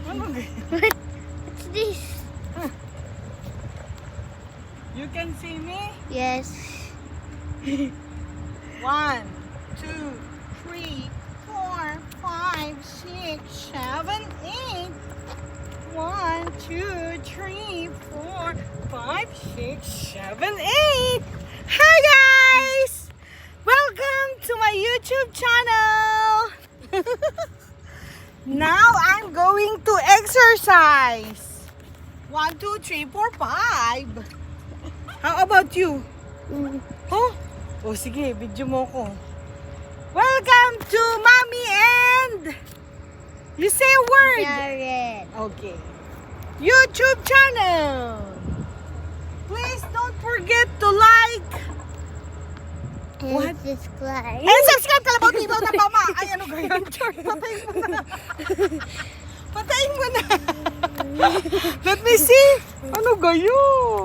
Ano ba? What's this? You can see me? Yes. 1, 2, 3, 4, 5, 6, 7, 8. 1, 2, 3, 4, 5, 6, 7, 8. Hi guys! Welcome to my YouTube channel. Now I'm going to exercise. 1, 2, 3, 4, 5. How about you? Oh? Oh, sige, video mo ko. Welcome to Mommy and... You say a word. Jared. Okay. YouTube channel. Please don't forget to like What? And subscribe. and subscribe ka lang ibaw na mama. Ay, ano ganyan? Patayin mo na. Patayin mo na. Let me see. Ano gayon?